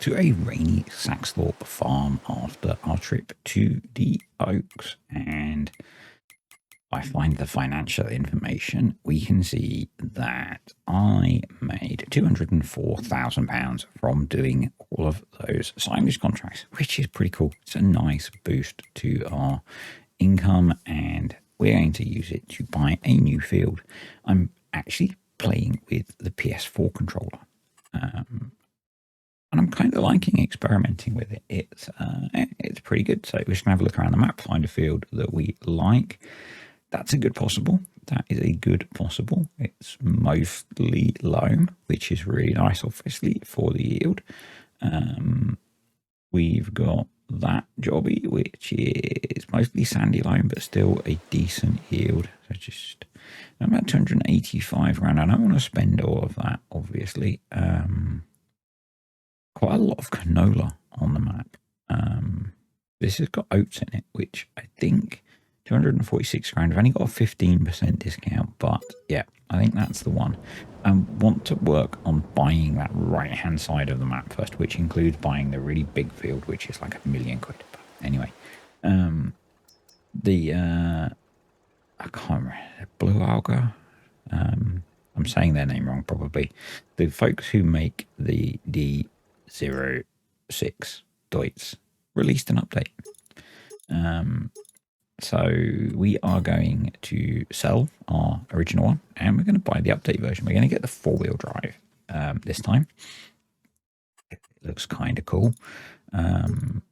to a rainy Saxthorpe farm after our trip to the Oaks, and I find the financial information, we can see that I made £204,000 from doing all of those signage contracts, which is pretty cool. It's a nice boost to our income, and we're going to use it to buy a new field. I'm actually playing with the PS4 controller, and I'm kind of liking experimenting with it. It's pretty good. So we're just gonna have a look around the map, find a field that we like. That's a good possible. That is a good possible. It's mostly loam, which is really nice, obviously, for the yield. We've got that jobby, which is mostly sandy loam, but still a decent yield. So just about 285 grand. I don't want to spend all of that, obviously. Quite a lot of canola on the map. This has got oats in it, which I think 246 grand. I've only got a 15% discount, but yeah, I think that's the one. I want to work on buying that right-hand side of the map first, which includes buying the really big field, which is like £1 million. But anyway, I can't remember, Blue Alga. I'm saying their name wrong, probably. The folks who make the D06 Deutz released an update. So we are going to sell our original one, and we're going to buy the update version. We're going to get the 4-wheel drive this time. It looks kind of cool. Do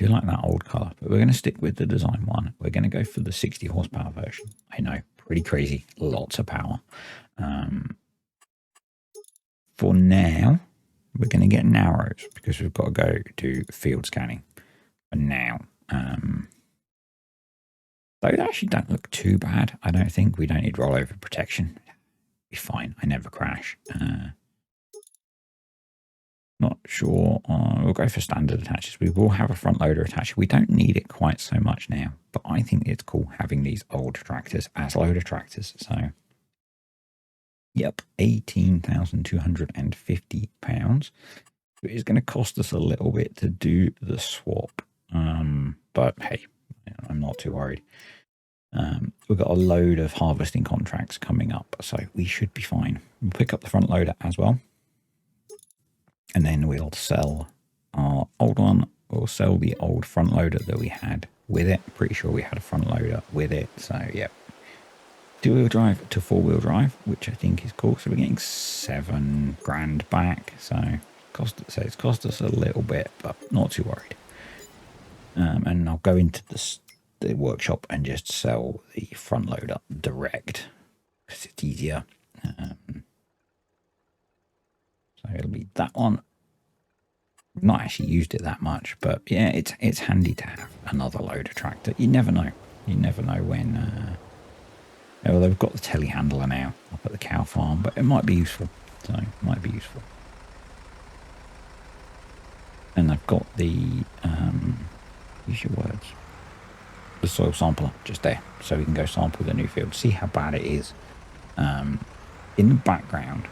like that old car, but we're going to stick with the design one. We're going to go for the 60 horsepower version. I know, pretty crazy, lots of power. For now, we're going to get narrows because we've got to go to field scanning for now. They actually don't look too bad. I don't think we don't need rollover protection. Be fine. I never crash. Not sure. We'll go for standard attaches. We will have a front loader attached. We don't need it quite so much now, but I think it's cool having these old tractors as loader tractors. So, yep, £18,250. It is going to cost us a little bit to do the swap, but hey, I'm not too worried. We've got a load of harvesting contracts coming up, so we should be fine. We'll pick up the front loader as well, and then we'll sell our old one. We'll sell the old front loader that we had with it. Pretty sure we had a front loader with it, so yeah. 2-wheel drive to 4-wheel drive, which I think is cool. So we're getting 7 grand back. So it's cost us a little bit, but not too worried. And I'll go into the workshop and just sell the front loader direct because it's easier. So it'll be that one. Not actually used it that much, but yeah, it's handy to have another loader tractor. You never know. You never know when. Well, they've got the telehandler now up at the cow farm, but it might be useful. So it might be useful. And they've got the use your words. The soil sampler just there, so we can go sample the new field, see how bad it is. In the background,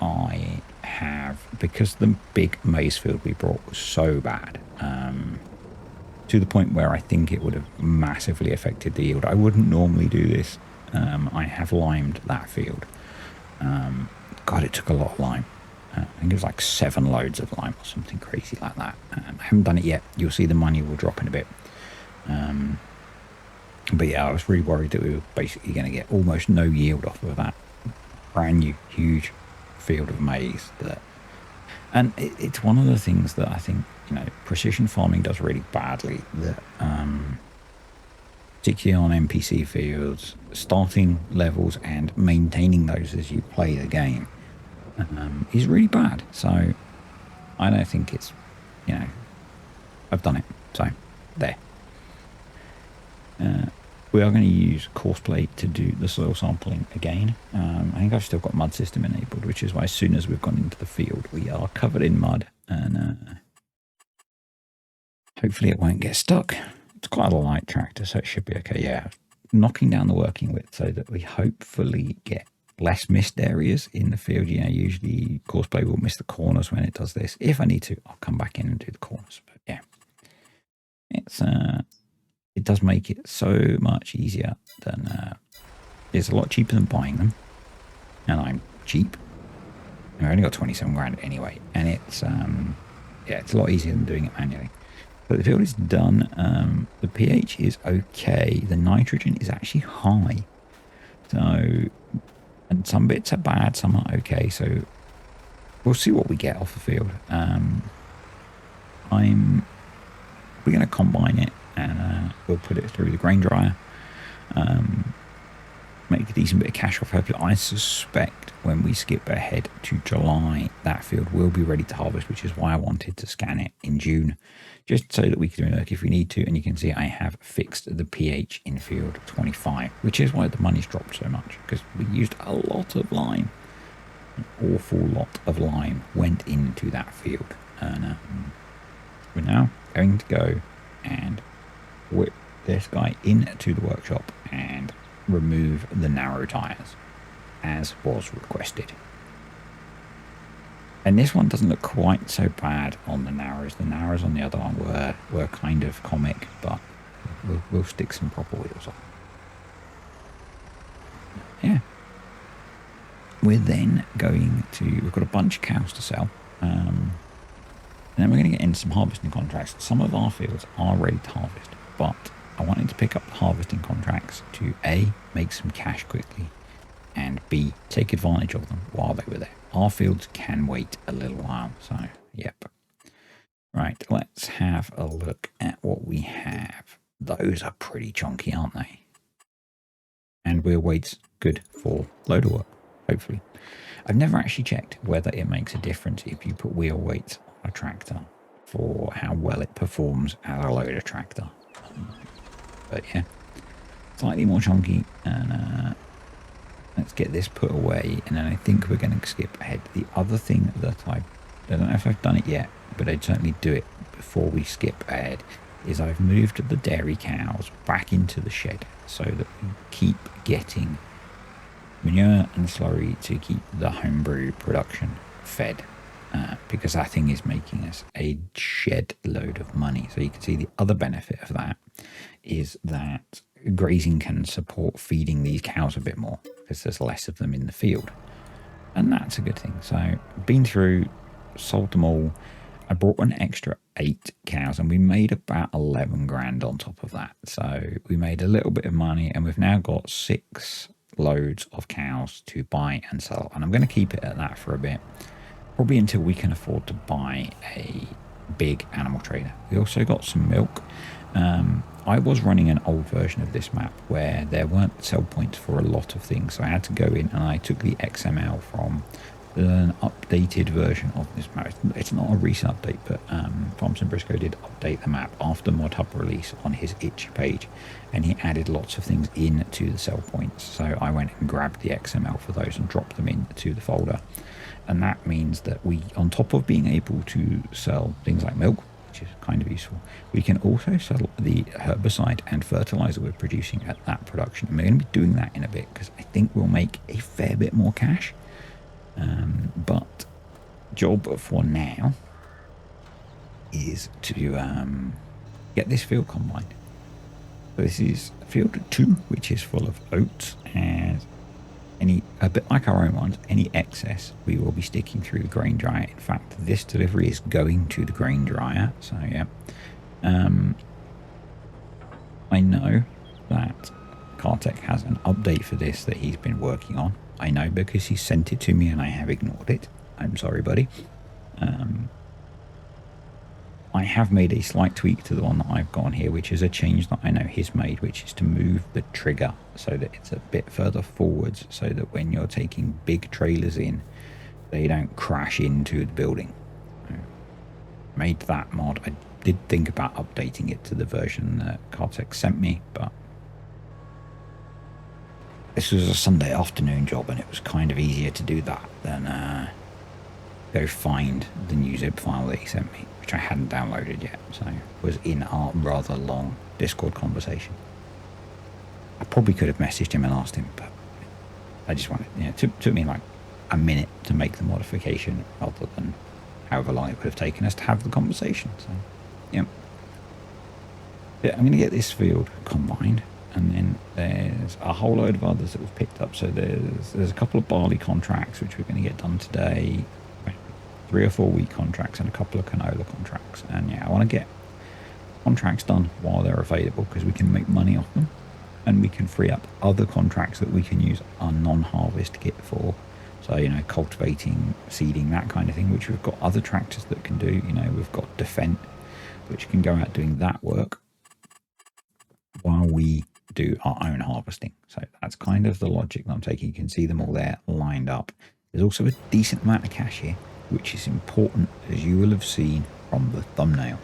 I have, because the big maize field we brought was so bad, to the point where I think it would have massively affected the yield. I wouldn't normally do this. I have limed that field. God, it took a lot of lime. I think it was like 7 loads of lime or something crazy like that. I haven't done it yet. You'll see the money will drop in a bit. But yeah, I was really worried that we were basically going to get almost no yield off of that brand new huge field of maize. And it's one of the things that I think, precision farming does really badly. That particularly on NPC fields, starting levels and maintaining those as you play the game is really bad. So I don't think it's, I've done it. So there. We are going to use Courseplay to do the soil sampling again. I think I've still got mud system enabled, which is why as soon as we've gone into the field, we are covered in mud, and hopefully it won't get stuck. It's quite a light tractor, so it should be okay. Yeah, knocking down the working width so that we hopefully get less missed areas in the field. You know, usually Courseplay will miss the corners when it does this. If I need to, I'll come back in and do the corners. But yeah, it's it does make it so much easier than it's a lot cheaper than buying them, and I'm cheap. I've only got 27 grand anyway, and it's yeah, it's a lot easier than doing it manually. But the field is done. The pH is okay. The nitrogen is actually high. So, and some bits are bad, some are okay. So we'll see what we get off the field. We're going to combine it, and we'll put it through the grain dryer. Make a decent bit of cash off it. I suspect when we skip ahead to July, that field will be ready to harvest, which is why I wanted to scan it in June, just so that we can look if we need to. And you can see I have fixed the pH in field 25, which is why the money's dropped so much, because we used a lot of lime. An awful lot of lime went into that field. And we're now going to go and whip this guy into the workshop and remove the narrow tires as was requested. And this one doesn't look quite so bad on the narrows. The narrows on the other one were kind of comic, but we'll stick some proper wheels on. Yeah. We're then going to, we've got a bunch of cows to sell, and then we're going to get into some harvesting contracts. Some of our fields are ready to harvest, but I wanted to pick up the harvesting contracts to A, make some cash quickly, and B, take advantage of them while they were there. Our fields can wait a little while, so yep. Right, let's have a look at what we have. Those are pretty chunky, aren't they? And wheel weight's good for loader work, hopefully. I've never actually checked whether it makes a difference if you put wheel weights on a tractor for how well it performs as a loader tractor. But yeah, slightly more chunky, and let's get this put away, and then I think we're going to skip ahead. The other thing that I don't know if I've done it yet, but I'd certainly do it before we skip ahead, is I've moved the dairy cows back into the shed so that we keep getting manure and slurry to keep the homebrew production fed. Because that thing is making us a shed load of money. So you can see the other benefit of that is that grazing can support feeding these cows a bit more because there's less of them in the field. And that's a good thing. So been through, sold them all. I brought an extra 8 cows and we made about 11 grand on top of that. So we made a little bit of money, and we've now got 6 loads of cows to buy and sell. And I'm going to keep it at that for a bit. Probably until we can afford to buy a big animal trailer. We also got some milk. I was running an old version of this map where there weren't sell points for a lot of things, so I had to go in and I took the XML from an updated version of this map. It's not a recent update, but Thompson Briscoe did update the map after Mod Hub release on his itch page, and he added lots of things into the sell points. So I went and grabbed the XML for those and dropped them into the folder. And that means that we, on top of being able to sell things like milk, which is kind of useful, we can also sell the herbicide and fertilizer we're producing at that production. And we're going to be doing that in a bit because I think we'll make a fair bit more cash. But job for now is to get this field combined. So this is field 2, which is full of oats, and a bit like our own ones, any excess we will be sticking through the grain dryer. In fact, this delivery is going to the grain dryer. So yeah, I know that Kartek has an update for this that he's been working on. I know because he sent it to me and I have ignored it. I'm sorry, buddy. I have made a slight tweak to the one that I've got on here, which is a change that I know he's made, which is to move the trigger so that it's a bit further forwards, so that when you're taking big trailers in, they don't crash into the building. Made that mod. I did think about updating it to the version that Kartek sent me, but this was a Sunday afternoon job and it was kind of easier to do that than go find the new zip file that he sent me, which I hadn't downloaded yet, so it was in our rather long Discord conversation. I probably could have messaged him and asked him, but I just wanted, took me like a minute to make the modification rather than however long it would have taken us to have the conversation. So, yeah. Yeah, I'm going to get this field combined, and then there's a whole load of others that we've picked up. So there's a couple of barley contracts which we're going to get done today, 3 or 4 wheat contracts, and a couple of canola contracts. And yeah, I want to get contracts done while they're available because we can make money off them, and we can free up other contracts that we can use our non-harvest kit for. So, cultivating, seeding, that kind of thing, which we've got other tractors that can do. We've got Defend, which can go out doing that work while we do our own harvesting. So that's kind of the logic that I'm taking. You can see them all there lined up. There's also a decent amount of cash here, which is important, as you will have seen from the thumbnail.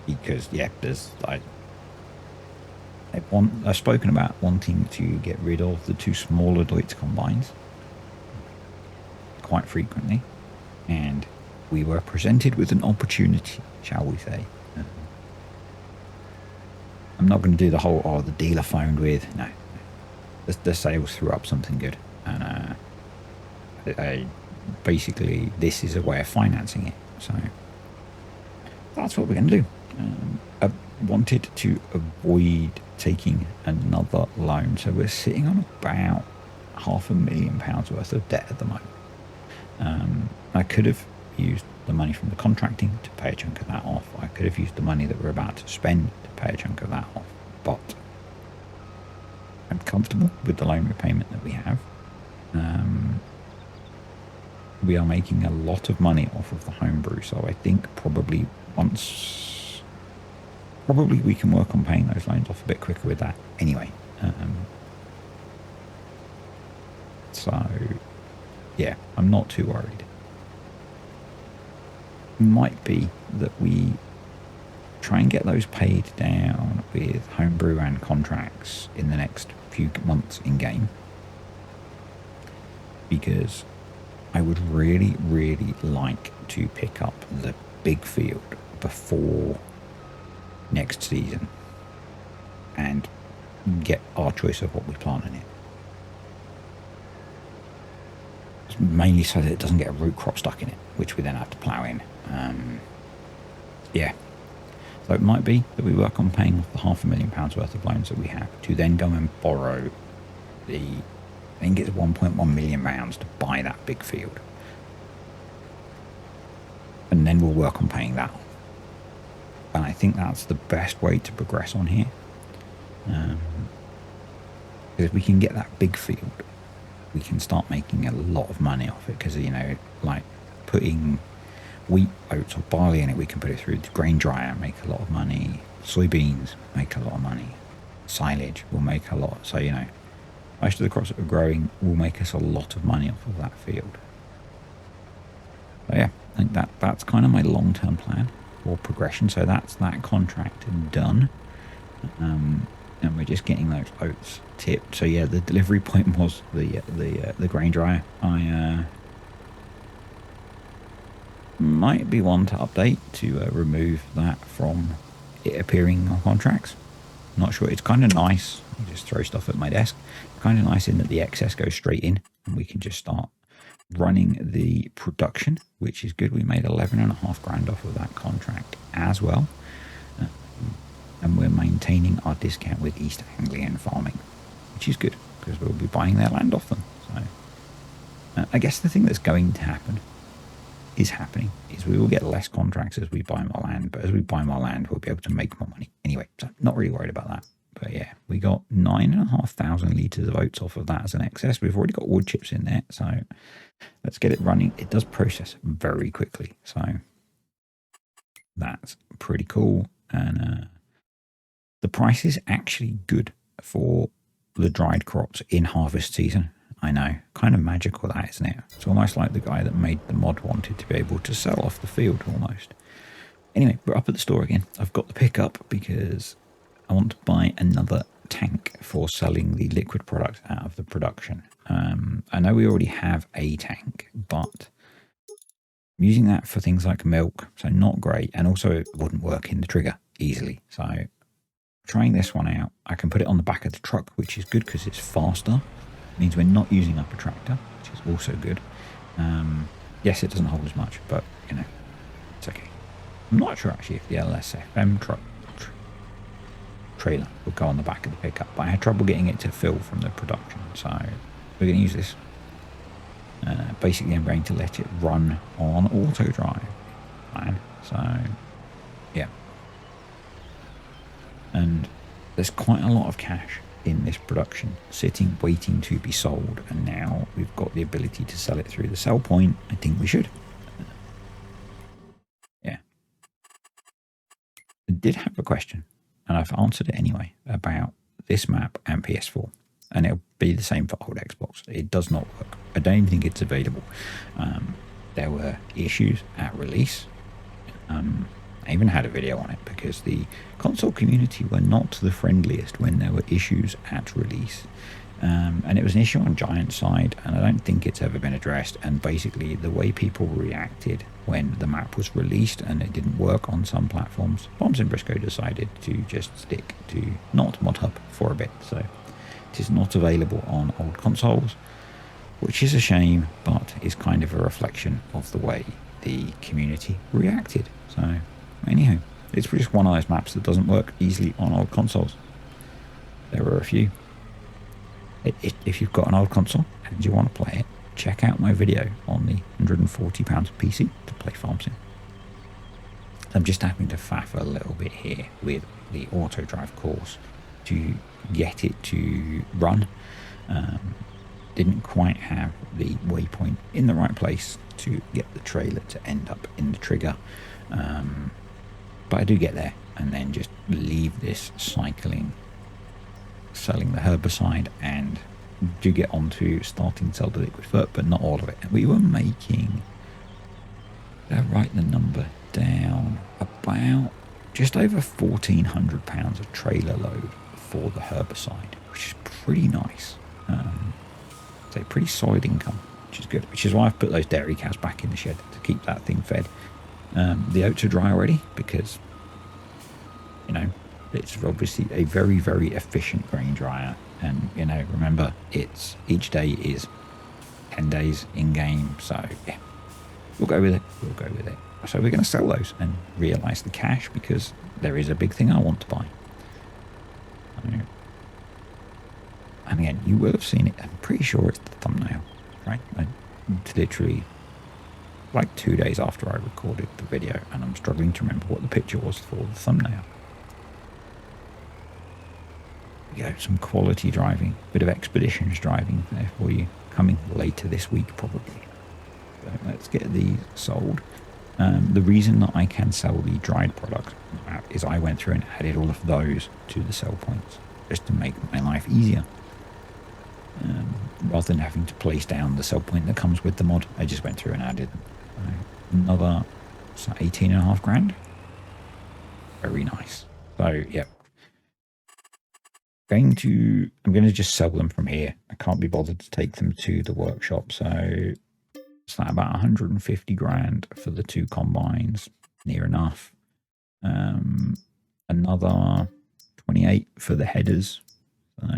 Because, yeah, I've spoken about wanting to get rid of the 2 smaller Deutz combines quite frequently, and we were presented with an opportunity, shall we say. I'm not going to do the whole, the dealer phoned with. No. The sales threw up something good. And basically, this is a way of financing it. So that's what we're going to do. I wanted to avoid taking another loan. So we're sitting on about £500,000 worth of debt at the moment. I could have used the money from the contracting to pay a chunk of that off. I could have used the money that we're about to spend to pay a chunk of that off, but I'm comfortable with the loan repayment that we have. We are making a lot of money off of the homebrew, so I think probably we can work on paying those loans off a bit quicker with that anyway. So yeah, I'm not too worried. Might be that we try and get those paid down with homebrew and contracts in the next few months in game, because I would really, really like to pick up the big field before next season and get our choice of what we plant in it. It's mainly so that it doesn't get a root crop stuck in it, which we then have to plough in. Yeah. So it might be that we work on paying off the £500,000 worth of loans that we have to then go and borrow I think it's £1.1 million to buy that big field. And then we'll work on paying that off. And I think that's the best way to progress on here. Because if we can get that big field, we can start making a lot of money off it. Because, like putting wheat, oats or barley in it, we can put it through the grain dryer, make a lot of money. Soybeans make a lot of money. Silage will make a lot. So, most of the crops that are growing will make us a lot of money off of that field. So yeah, I think that's kind of my long-term plan for progression. So that's that contract done. And we're just getting those oats tipped. So yeah, the delivery point was the grain dryer. I might be one to update to remove that from it appearing on contracts. Not sure. It's kind of nice. I just throw stuff at my desk. Kind of nice in that the excess goes straight in and we can just start running the production, which is good. We made 11.5 grand off of that contract as well. And we're maintaining our discount with East Anglian Farming, which is good because we'll be buying their land off them. So I guess the thing that's going to happen is we will get less contracts as we buy more land, but as we buy more land, we'll be able to make more money anyway. So not really worried about that. But yeah, we got 9,500 litres of oats off of that as an excess. We've already got wood chips in there, so let's get it running. It does process very quickly, so that's pretty cool. And the price is actually good for the dried crops in harvest season. I know, kind of magical that, isn't it? It's almost like the guy that made the mod wanted to be able to sell off the field almost. Anyway, we're up at the store again. I've got the pickup because I want to buy another tank for selling the liquid product out of the production. I know we already have a tank, but I'm using that for things like milk, so not great. And also it wouldn't work in the trigger easily. So I'm trying this one out. I can put it on the back of the truck, which is good because it's faster. It means we're not using up a tractor, which is also good. Yes, it doesn't hold as much, but, you know, it's okay. I'm not sure, actually, if the LSFM trailer will go on the back of the pickup, but I had trouble getting it to fill from the production, so we're going to use this. Basically, I'm going to let it run on auto drive. Fine. So, yeah. And there's quite a lot of cash in this production sitting, waiting to be sold. And now we've got the ability to sell it through the sell point. I think we should. Yeah. I did have a question, and I've answered it anyway, about this map and PS4. And it'll be the same for old Xbox. It does not work. I don't even think it's available. There were issues at release. I even had a video on it because the console community were not the friendliest when there were issues at release. And it was an issue on Giant's side, and I don't think it's ever been addressed. And basically, the way people reacted when the map was released and it didn't work on some platforms, Bombs and Briscoe decided to just stick to not ModHub for a bit. So it is not available on old consoles, which is a shame, but is kind of a reflection of the way the community reacted. So, anyhow, it's just one of those maps that doesn't work easily on old consoles. There are a few. If you've got an old console and you want to play it, check out my video on the £140 PC to play Farm Sim. I'm just having to faff a little bit here with the auto drive course to get it to run. Didn't quite have the waypoint in the right place to get the trailer to end up in the trigger, but I do get there, and then just leave this cycling, selling the herbicide, and do get on to starting to sell the liquid fert, but not all of it. And we were making, did I write the number down, about just over £1,400 a trailer load for the herbicide, which is pretty nice. It's a pretty solid income, which is good, which is why I've put those dairy cows back in the shed to keep that thing fed. The oats are dry already because, you know, it's obviously a very, very efficient grain dryer. And, you know, remember, it's each day is 10 days in game. So, yeah, we'll go with it. We'll go with it. So we're going to sell those and realise the cash because there is a big thing I want to buy. And again, you will have seen it. I'm pretty sure it's the thumbnail, right? It's literally like 2 days after I recorded the video, and I'm struggling to remember what the picture was for the thumbnail. Yeah, some quality driving, bit of expeditions driving there for you, coming later this week probably. So let's get these sold. The reason that I can sell the dried products is I went through and added all of those to the sell points just to make my life easier. Rather than having to place down the sell point that comes with the mod, I just went through and added another 18.5 grand. Very nice. So, yeah. I'm going to just sell them from here. I can't be bothered to take them to the workshop. So it's like about 150 grand for the two combines, near enough. Another 28 for the headers. So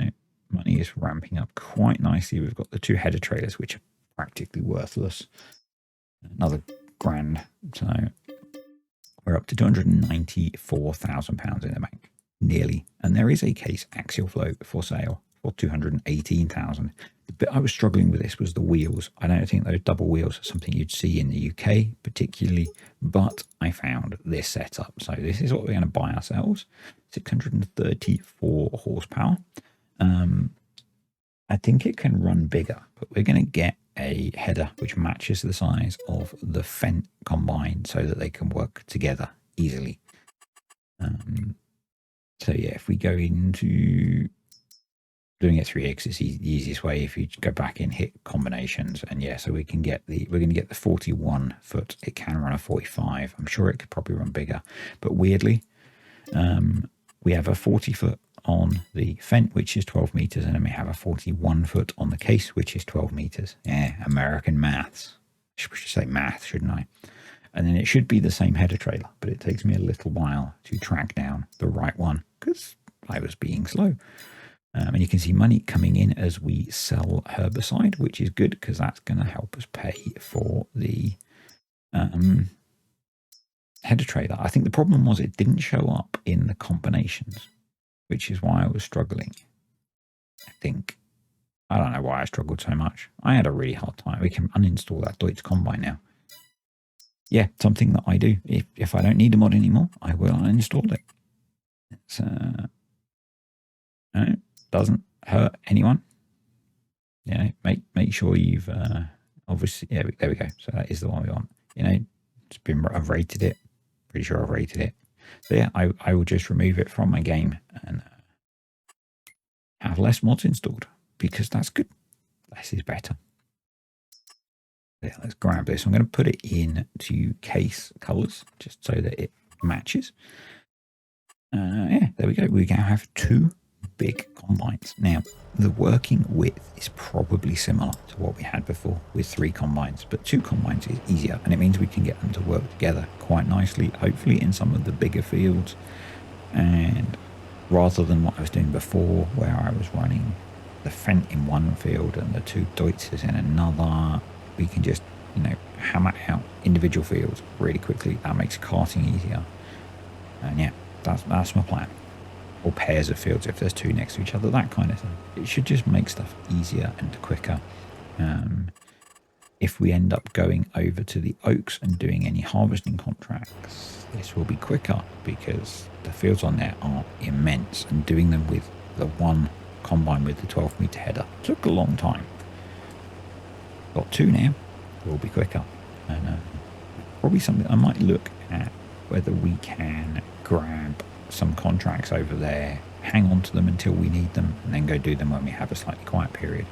money is ramping up quite nicely. We've got the two header trailers, which are practically worthless. Another grand. So we're up to £294,000 in the bank. Nearly. And there is a case axial flow for sale for 218,000. The bit I was struggling with this was the wheels. I don't think those double wheels are something you'd see in the UK particularly, but I found this setup. So this is what we're going to buy ourselves. 634 horsepower. I think it can run bigger, but we're going to get a header which matches the size of the Fendt combine so that they can work together easily. So yeah, if we go into doing it 3x, it's the easiest way. If you go back in, hit combinations, and yeah, so we're going to get the 41 foot. It can run a 45. I'm sure it could probably run bigger, but weirdly, we have a 40 foot on the Fendt, which is 12 meters, and then we have a 41 foot on the case, which is 12 meters. Yeah, American maths. I should say math, shouldn't I? And then it should be the same header trailer, but it takes me a little while to track down the right one because I was being slow. And you can see money coming in as we sell herbicide, which is good because that's going to help us pay for the header trailer. I think the problem was it didn't show up in the combinations, which is why I was struggling. I don't know why I struggled so much. I had a really hard time. We can uninstall that Deutz Combine now. Yeah, something that I do. If I don't need the mod anymore, I will uninstall it. It's no, doesn't hurt anyone. Make sure you've obviously, yeah, there we go. So that is the one we want. I've rated it. Pretty sure I've rated it. So yeah, I will just remove it from my game and have less mods installed because that's good. Less is better. Yeah, let's grab this. I'm going to put it into case colors just so that it matches. Yeah, there we go. We now have 2 big combines. Now, the working width is probably similar to what we had before with 3 combines, but 2 combines is easier, and it means we can get them to work together quite nicely, hopefully in some of the bigger fields. And rather than what I was doing before, where I was running the Fendt in one field and the 2 Deutzes in another, we can just, hammer out individual fields really quickly. That makes carting easier. And yeah, that's my plan. Or pairs of fields if there's 2 next to each other, that kind of thing. It should just make stuff easier and quicker. If we end up going over to the oaks and doing any harvesting contracts, this will be quicker because the fields on there are immense, and doing them with the one combine with the 12-meter header took a long time. Got 2 now, it will be quicker. And probably something I might look at whether we can grab some contracts over there, hang on to them until we need them, and then go do them when we have a slightly quiet period.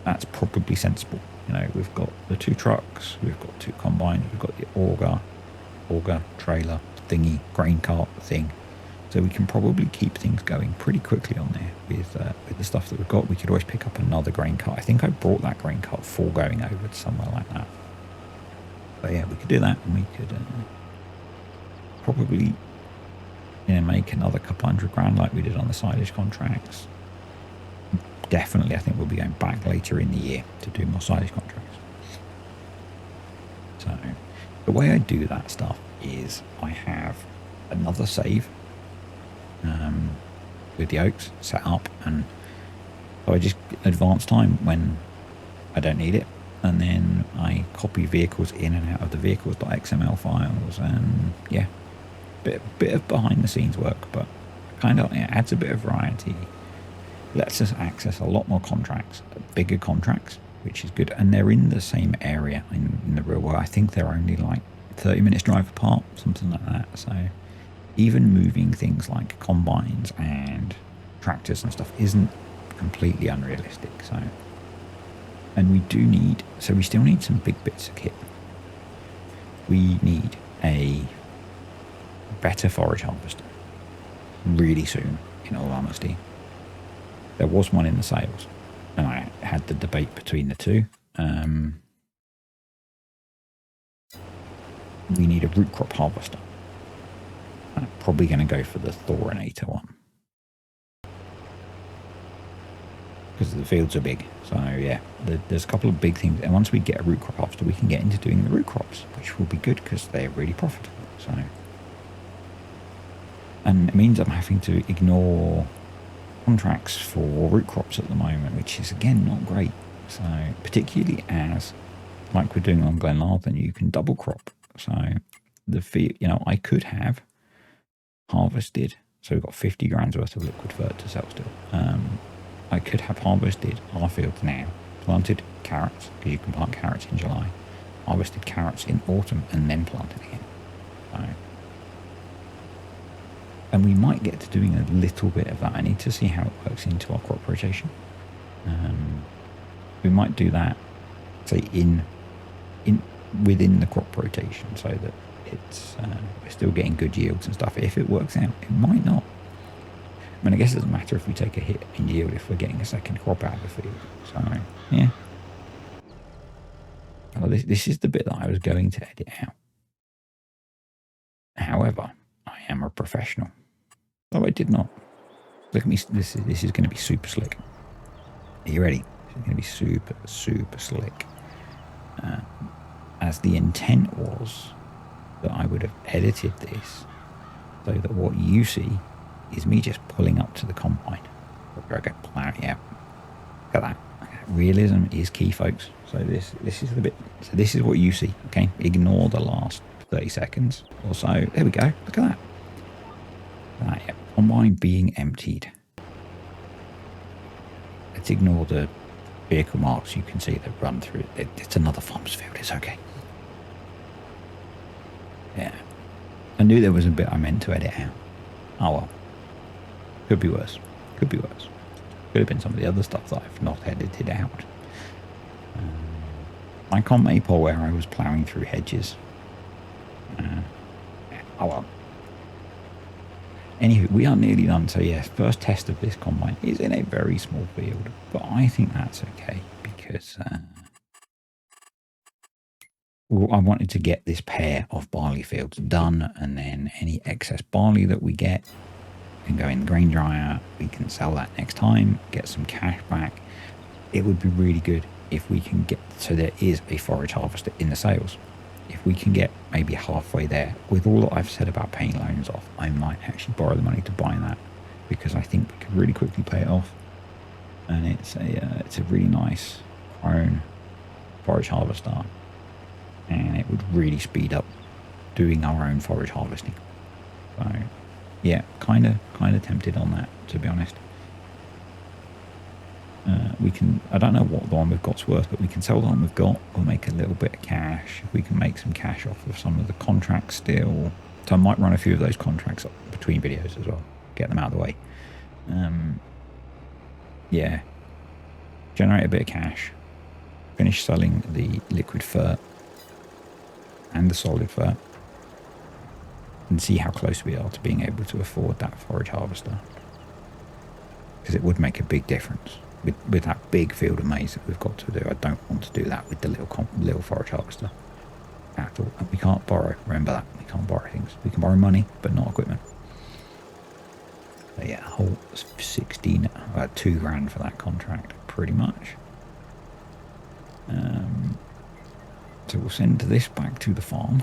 That's probably sensible. We've got the 2 trucks, we've got 2 combines, we've got the auger trailer thingy, grain cart thing, so we can probably keep things going pretty quickly on there with the stuff that we've got. We could always pick up another grain cart. I think I brought that grain cart for going over to somewhere like that. But yeah, we could do that, and we could probably make another couple $100,000 like we did on the silage contracts. Definitely, I think we'll be going back later in the year to do more silage contracts. So the way I do that stuff is I have another save with the oaks set up, and so I just advance time when I don't need it, and then I copy vehicles in and out of the vehicles.xml files, and yeah, bit of behind the scenes work, but kind of adds a bit of variety. Lets us access a lot more contracts, bigger contracts, which is good, and they're in the same area in the real world. I think they're only like 30 minutes drive apart, something like that. So even moving things like combines and tractors and stuff isn't completely unrealistic. So, and we still need some big bits of kit. We need a better forage harvester really soon, in all honesty. There was one in the sales, and I had the debate between the 2. We need a root crop harvester. I'm probably going to go for the Thorinator one because the fields are big. So yeah, there's a couple of big things, and once we get a root crop harvester, we can get into doing the root crops, which will be good because they're really profitable. So, and it means I'm having to ignore contracts for root crops at the moment, which is again not great. So particularly as like we're doing on Glenlarthen, you can double crop. So the field, I could have harvested, so we've got 50 grams worth of liquid fert to sell still. I could have harvested our fields now, planted carrots, because you can plant carrots in July, harvested carrots in autumn, and then planted again. So, and we might get to doing a little bit of that. I need to see how it works into our crop rotation. We might do that, say, within the crop rotation, so that it's we're still getting good yields and stuff. If it works out, it might not. I mean, I guess it doesn't matter if we take a hit in yield if we're getting a second crop out of the field. So, yeah. Well, this is the bit that I was going to edit out. However, I am am a professional. Oh, I did not. Look at me. This is going to be super slick. Are you ready? It's going to be super, super slick. As the intent was that I would have edited this so that what you see is me just pulling up to the combine. Yeah. Look at that. Realism is key, folks. So this is the bit. So this is what you see. Okay. Ignore the last 30 seconds or so. There we go. Look at that. Yeah. Combine being emptied. Let's ignore the vehicle marks you can see that run through it. It's another farmer's field. It's okay. Yeah. I knew there was a bit I meant to edit out. Oh well. Could be worse. Could be worse. Could have been some of the other stuff that I've not edited out. Like on Maple where I was ploughing through hedges. Oh well. Anywho, we are nearly done. So yes, first test of this combine is in a very small field. But I think that's okay because I wanted to get this pair of barley fields done, and then any excess barley that we get can go in the grain dryer. We can sell that next time, get some cash back. It would be really good if we can get, so there is a forage harvester in the sales. If we can get maybe halfway there, with all that I've said about paying loans off, I might actually borrow the money to buy that, because I think we could really quickly pay it off. And it's a really nice prone forage harvester, and it would really speed up doing our own forage harvesting. So yeah, kind of tempted on that, to be honest. We can, I don't know what the one we've got's worth, but we can sell the one we've got. We'll make a little bit of cash. We can make some cash off of some of the contracts still. So I might run a few of those contracts up between videos as well. Get them out of the way. Yeah. Generate a bit of cash. Finish selling the liquid fur and the solid fur. And see how close we are to being able to afford that forage harvester. Because it would make a big difference. With that big field of maize that we've got to do, I don't want to do that with the little forage harvester at all. And we can't borrow. Remember that. We can't borrow things. We can borrow money, but not equipment. So yeah, a whole 16, about $2,000 for that contract, pretty much. So we'll send this back to the farm,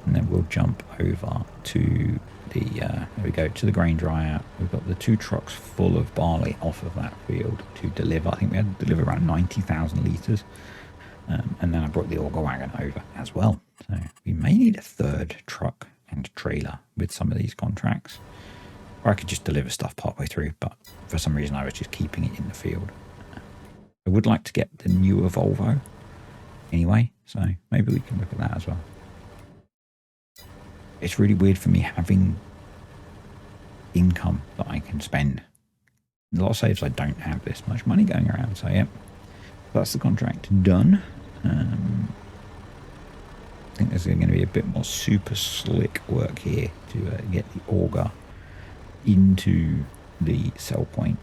and then we'll jump over to the there we go, to the grain dryer. We've got the 2 trucks full of barley off of that field to deliver. I think we had to deliver around 90,000 litres, and then I brought the auger wagon over as well. So we may need a 3rd truck and trailer with some of these contracts, or I could just deliver stuff partway through, but for some reason I was just keeping it in the field. I would like to get the newer Volvo anyway, so maybe we can look at that as well. It's really weird for me having income that I can spend. A lot of saves, I don't have this much money going around. So yeah, that's the contract done. I think there's going to be a bit more super slick work here to get the auger into the sell point.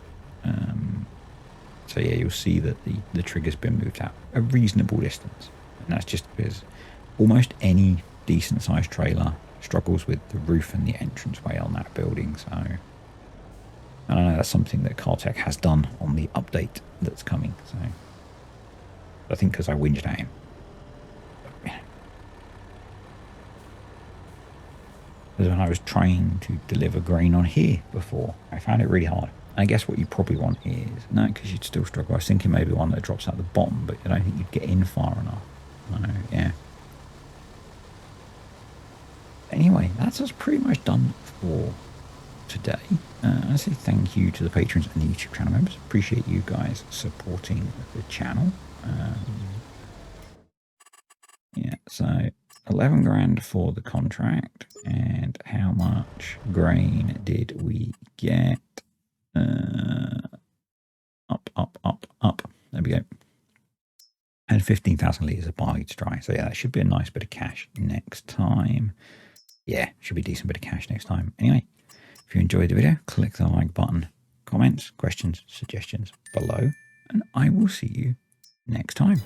So yeah, you'll see that the trigger's been moved out a reasonable distance, and that's just because almost any decent sized trailer struggles with the roof and the entranceway on that building. So I don't know, that's something that Cartech has done on the update that's coming. So I think because I whinged at him. Because when I was trying to deliver grain on here before, I found it really hard. And I guess what you probably want is, no, because you'd still struggle. I was thinking maybe one that drops out the bottom, but I don't think you'd get in far enough. Yeah. Anyway, that's us pretty much done for today. I say thank you to the patrons and the YouTube channel members. Appreciate you guys supporting the channel. Yeah, so 11 grand for the contract. And how much grain did we get? Up. There we go. And 15,000 litres of barley to dry. So yeah, that should be a nice bit of cash next time. Yeah, should be a decent bit of cash next time. Anyway, if you enjoyed the video, click the like button, comments, questions, suggestions below, and I will see you next time.